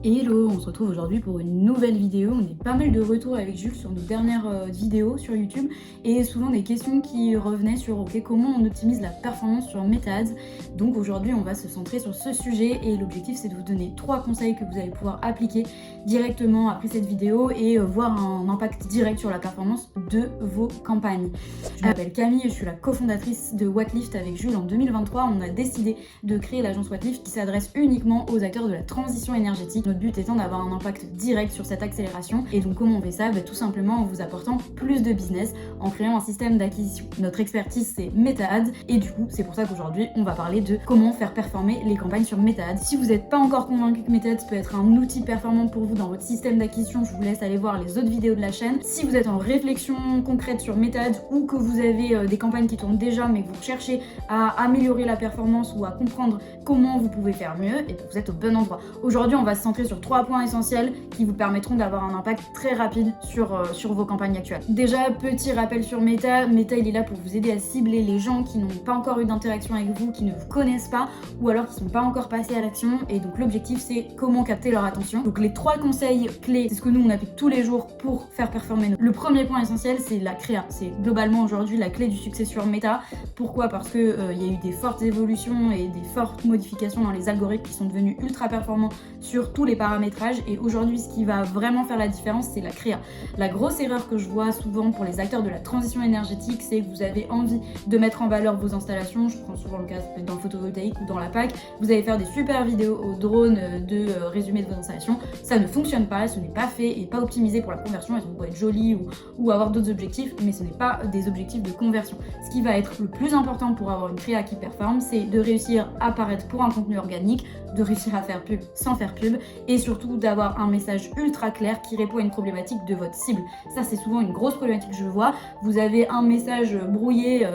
Hello, on se retrouve aujourd'hui pour une nouvelle vidéo. On est pas mal de retours avec Jules sur nos dernières vidéos sur YouTube et souvent des questions qui revenaient sur comment on optimise la performance sur MetaAds. Donc aujourd'hui on va se centrer sur ce sujet et l'objectif c'est de vous donner 3 conseils que vous allez pouvoir appliquer directement après cette vidéo et voir un impact direct sur la performance de vos campagnes. Je m'appelle Camille, je suis la cofondatrice de Wattlift avec Jules en 2023. On a décidé de créer l'agence Wattlift qui s'adresse uniquement aux acteurs de la transition énergétique. Notre but étant d'avoir un impact direct sur cette accélération. Et donc comment on fait ça? Tout simplement en vous apportant plus de business, en créant un système d'acquisition. Notre expertise c'est MetaAds et du coup c'est pour ça qu'aujourd'hui on va parler de comment faire performer les campagnes sur MetaAds. Si vous n'êtes pas encore convaincu que MetaAds peut être un outil performant pour vous dans votre système d'acquisition, je vous laisse aller voir les autres vidéos de la chaîne. Si vous êtes en réflexion concrète sur MetaAds ou que vous avez des campagnes qui tournent déjà mais que vous cherchez à améliorer la performance ou à comprendre comment vous pouvez faire mieux, et vous êtes au bon endroit. Aujourd'hui on va se centrer sur 3 points essentiels qui vous permettront d'avoir un impact très rapide sur vos campagnes actuelles. Déjà, petit rappel sur Meta. Meta, il est là pour vous aider à cibler les gens qui n'ont pas encore eu d'interaction avec vous, qui ne vous connaissent pas ou alors qui ne sont pas encore passés à l'action. Et donc l'objectif, c'est comment capter leur attention. Donc les 3 conseils clés, c'est ce que nous, on applique tous les jours pour faire performer. Le premier point essentiel, c'est la créa. C'est globalement aujourd'hui la clé du succès sur Meta. Pourquoi? Parce que il y a eu des fortes évolutions et des fortes modifications dans les algorithmes qui sont devenus ultra performants sur tous les paramétrages, et aujourd'hui ce qui va vraiment faire la différence c'est la créa. La grosse erreur que je vois souvent pour les acteurs de la transition énergétique, c'est que vous avez envie de mettre en valeur vos installations. Je prends souvent le cas dans le photovoltaïque ou dans la PAC, vous allez faire des super vidéos au drone de résumé de vos installations, ça ne fonctionne pas, ce n'est pas fait et pas optimisé pour la conversion. Elles vont être jolies ou avoir d'autres objectifs, mais ce n'est pas des objectifs de conversion. Ce qui va être le plus important pour avoir une créa qui performe, c'est de réussir à apparaître pour un contenu organique, de réussir à faire pub sans faire pub, et surtout d'avoir un message ultra clair qui répond à une problématique de votre cible. Ça c'est souvent une grosse problématique que je vois. Vous avez un message brouillé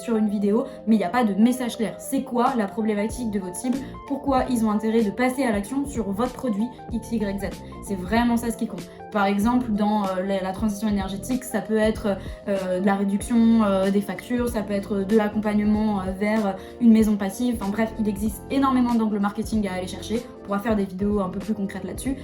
sur une vidéo, mais il n'y a pas de message clair. C'est quoi la problématique de votre cible? Pourquoi ils ont intérêt de passer à l'action sur votre produit XYZ? C'est vraiment ça ce qui compte. Par exemple, dans la transition énergétique, ça peut être de la réduction des factures, ça peut être de l'accompagnement vers une maison passive. Enfin bref, il existe énormément d'angles marketing à aller chercher. On pourra faire des vidéos un peu plus concrètes là-dessus,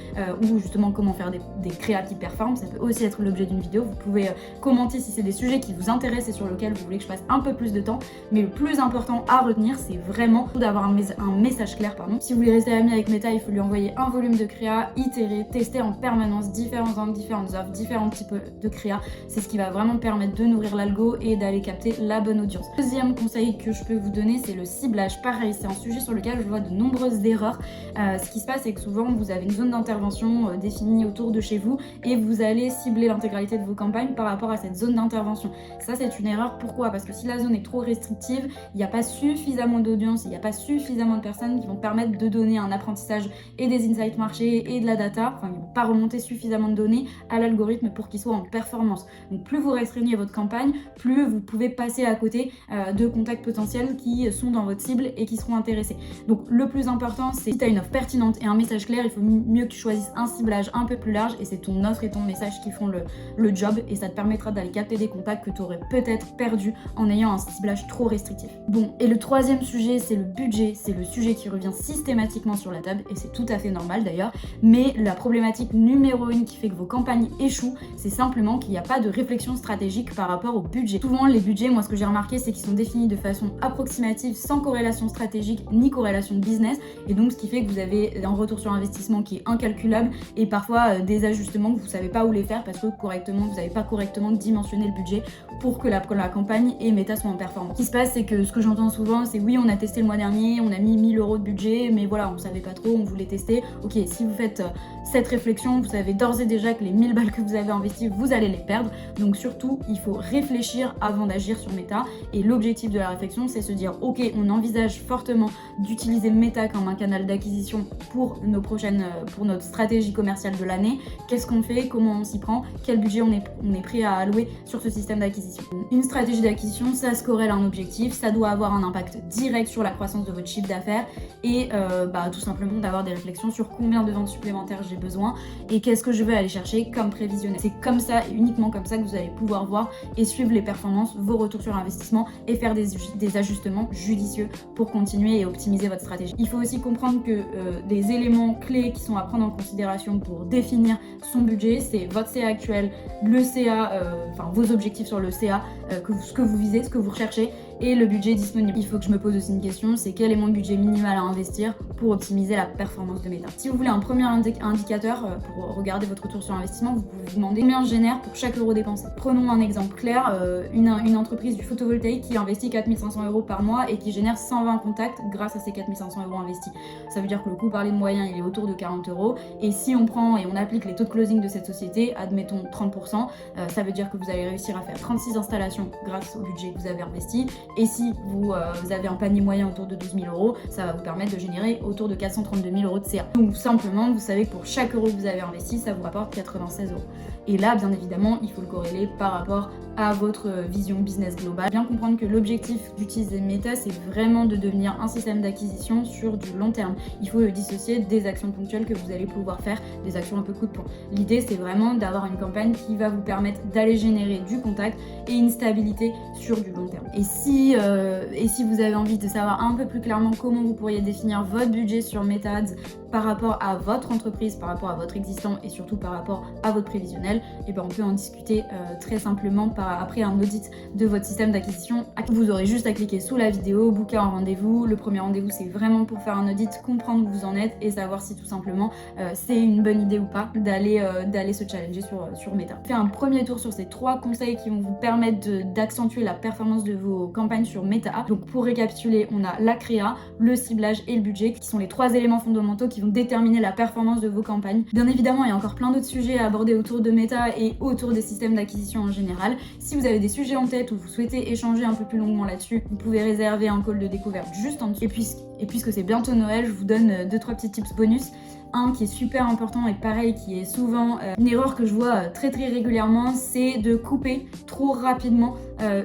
ou justement comment faire des créas qui performent. Ça peut aussi être l'objet d'une vidéo. Vous pouvez commenter si c'est des sujets qui vous intéressent et sur lesquels vous voulez que je passe un peu plus de temps. Mais le plus important à retenir, c'est vraiment d'avoir un message clair. Si vous voulez rester ami avec Meta, il faut lui envoyer un volume de créa, itérer, tester en permanence différents angles, différentes offres, différents types de créa. C'est ce qui va vraiment permettre de nourrir l'algo et d'aller capter la bonne audience. Deuxième conseil que je peux vous donner, c'est le ciblage. Pareil, c'est un sujet sur lequel je vois de nombreuses erreurs. Ce qui se passe, c'est que souvent vous avez une zone d'intervention définie autour de chez vous et vous allez cibler l'intégralité de vos campagnes par rapport à cette zone d'intervention. Ça, c'est une erreur. Pourquoi? Parce que si la zone est trop restrictive, il n'y a pas suffisamment d'audience, il n'y a pas suffisamment de personnes qui vont permettre de donner un apprentissage et des insights marché et de la data. Enfin, ils ne vont pas remonter suffisamment de données à l'algorithme pour qu'il soit en performance. Donc plus vous restreignez votre campagne, plus vous pouvez passer à côté de contacts potentiels qui sont dans votre cible et qui seront intéressés. Donc le plus important, c'est si tu as une offre pertinente et un message clair, il faut mieux que tu choisisses un ciblage un peu plus large, et c'est ton offre et ton message qui font le job, et ça te permettra d'aller capter des contacts que tu aurais peut-être perdus en ayant un ciblage trop restrictif. Bon, et le troisième sujet, c'est le budget. C'est le sujet qui revient systématiquement sur la table et c'est tout à fait normal d'ailleurs, mais la problématique numéro 1 qui fait que vos campagnes échouent, c'est simplement qu'il n'y a pas de réflexion stratégique par rapport au budget. Souvent les budgets, moi ce que j'ai remarqué, c'est qu'ils sont définis de façon approximative, sans corrélation stratégique ni corrélation de business, et donc ce qui fait que vous avez un retour sur investissement qui est incalculable et parfois des ajustements que vous savez pas où les faire parce que vous n'avez pas correctement dimensionné le budget pour que la campagne et Meta soient en performance. Ce qui se passe, c'est que ce que j'entends souvent, c'est oui, on a testé le mois dernier, on a mis 1000 € de budget, mais voilà, on savait pas trop, on voulait tester. Ok, si vous faites cette réflexion, vous savez d'ores et déjà que les 1000 balles que vous avez investies, vous allez les perdre. Donc surtout, il faut réfléchir avant d'agir sur Meta, et l'objectif de la réflexion, c'est se dire ok, on envisage fortement d'utiliser Meta comme un canal d'acquisition pour notre stratégie commerciale de l'année. Qu'est-ce qu'on fait? Comment on s'y prend? Quel budget on est prêt à allouer sur ce système d'acquisition? Une stratégie d'acquisition, ça se corrèle à un objectif, ça doit avoir un impact direct sur la croissance de votre chiffre d'affaires et tout simplement d'avoir des réflexions sur combien de ventes supplémentaires j'ai besoin et qu'est-ce que je veux aller chercher comme prévisionnel. C'est comme ça et uniquement comme ça que vous allez pouvoir voir et suivre les performances, vos retours sur investissement et faire des ajustements judicieux pour continuer et optimiser votre stratégie. Il faut aussi comprendre que des éléments clés qui sont à prendre en considération pour définir son budget, c'est votre CA actuel, le CA, vos objectifs sur le CA, ce que vous visez, ce que vous recherchez, et le budget disponible. Il faut que je me pose aussi une question, c'est quel est mon budget minimal à investir pour optimiser la performance de Meta. Si vous voulez un premier indicateur pour regarder votre retour sur investissement, vous pouvez vous demander combien je génère pour chaque euro dépensé. Prenons un exemple clair, une entreprise du photovoltaïque qui investit 4 500 € par mois et qui génère 120 contacts grâce à ces 4 500 € investis. Ça veut dire que le coût par lead moyen il est autour de 40 €, et si on prend et on applique les taux de closing de cette société, admettons 30%, ça veut dire que vous allez réussir à faire 36 installations grâce au budget que vous avez investi. Et si vous avez un panier moyen autour de 12 000 €, ça va vous permettre de générer autour de 432 000 € de CA. Donc simplement, vous savez que pour chaque euro que vous avez investi, ça vous rapporte 96 €. Et là, bien évidemment, il faut le corréler par rapport à votre vision business globale. Bien comprendre que l'objectif d'utiliser Meta, c'est vraiment de devenir un système d'acquisition sur du long terme. Il faut le dissocier des actions ponctuelles que vous allez pouvoir faire, des actions un peu coup de poing. L'idée, c'est vraiment d'avoir une campagne qui va vous permettre d'aller générer du contact et une stabilité sur du long terme. Et si vous avez envie de savoir un peu plus clairement comment vous pourriez définir votre budget sur Meta Ads par rapport à votre entreprise, par rapport à votre existant et surtout par rapport à votre prévisionnel, et ben on peut en discuter très simplement après un audit de votre système d'acquisition. Vous aurez juste à cliquer sous la vidéo, booker un rendez-vous. Le premier rendez-vous, c'est vraiment pour faire un audit, comprendre où vous en êtes et savoir si tout simplement c'est une bonne idée ou pas d'aller se challenger sur Meta. Faites un premier tour sur ces 3 conseils qui vont vous permettre d'accentuer la performance de vos campagnes sur Meta. Donc pour récapituler, on a la créa, le ciblage et le budget qui sont les 3 éléments fondamentaux qui vont déterminer la performance de vos campagnes. Bien évidemment, il y a encore plein d'autres sujets à aborder autour de Meta et autour des systèmes d'acquisition en général. Si vous avez des sujets en tête ou vous souhaitez échanger un peu plus longuement là-dessus, vous pouvez réserver un call de découverte juste en dessous. Et puisque c'est bientôt Noël, je vous donne 2-3 petits tips bonus. Un qui est super important et pareil qui est souvent une erreur que je vois très régulièrement, c'est de couper trop rapidement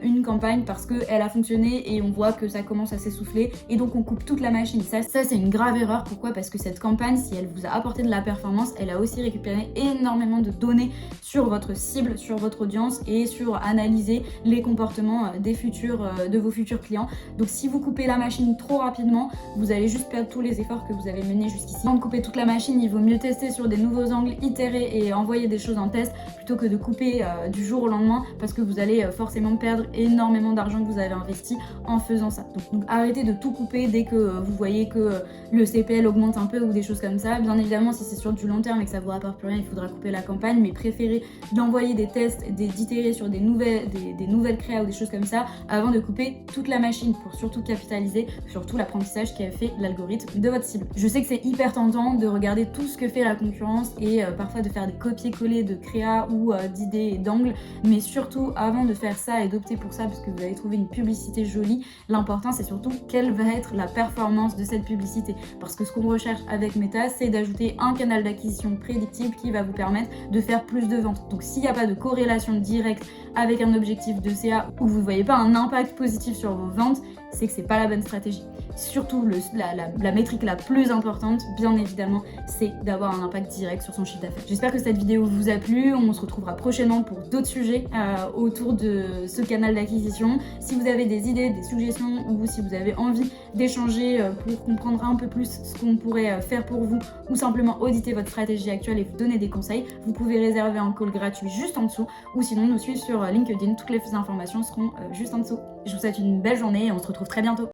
une campagne parce qu'elle a fonctionné et on voit que ça commence à s'essouffler et donc on coupe toute la machine. Ça c'est une grave erreur. Pourquoi? Parce que cette campagne, si elle vous a apporté de la performance, elle a aussi récupéré énormément de données sur votre cible, sur votre audience et sur analyser les comportements de vos futurs clients. Donc si vous coupez la machine trop rapidement, vous allez juste perdre tous les efforts que vous avez menés jusqu'ici. Avant de couper toute la machine, il vaut mieux tester sur des nouveaux angles, itérer et envoyer des choses en test plutôt que de couper du jour au lendemain parce que vous allez forcément perdre énormément d'argent que vous avez investi en faisant ça. Donc arrêtez de tout couper dès que vous voyez que le CPL augmente un peu ou des choses comme ça. Bien évidemment, si c'est sur du long terme et que ça vous rapporte plus rien, il faudra couper la campagne, mais préférez d'envoyer des tests, d'itérer sur des nouvelles créas ou des choses comme ça avant de couper toute la machine pour surtout capitaliser sur tout l'apprentissage qui a fait l'algorithme de votre cible. Je sais que c'est hyper tentant de regarder tout ce que fait la concurrence et parfois de faire des copier-coller de créa ou d'idées et d'angles, mais surtout avant de faire ça et d'opter pour ça parce que vous allez trouver une publicité jolie, l'important c'est surtout quelle va être la performance de cette publicité, parce que ce qu'on recherche avec Meta, c'est d'ajouter un canal d'acquisition prédictible qui va vous permettre de faire plus de ventes. Donc s'il n'y a pas de corrélation directe avec un objectif de CA ou vous ne voyez pas un impact positif sur vos ventes, c'est que c'est pas la bonne stratégie. Surtout la métrique la plus importante, bien évidemment, c'est d'avoir un impact direct sur son chiffre d'affaires. J'espère que cette vidéo vous a plu. On se retrouvera prochainement pour d'autres sujets autour de ce canal d'acquisition. Si vous avez des idées, des suggestions ou si vous avez envie d'échanger pour comprendre un peu plus ce qu'on pourrait faire pour vous ou simplement auditer votre stratégie actuelle et vous donner des conseils, vous pouvez réserver un call gratuit juste en dessous ou sinon nous suivre sur LinkedIn. Toutes les informations seront juste en dessous. Je vous souhaite une belle journée et on se retrouve très bientôt.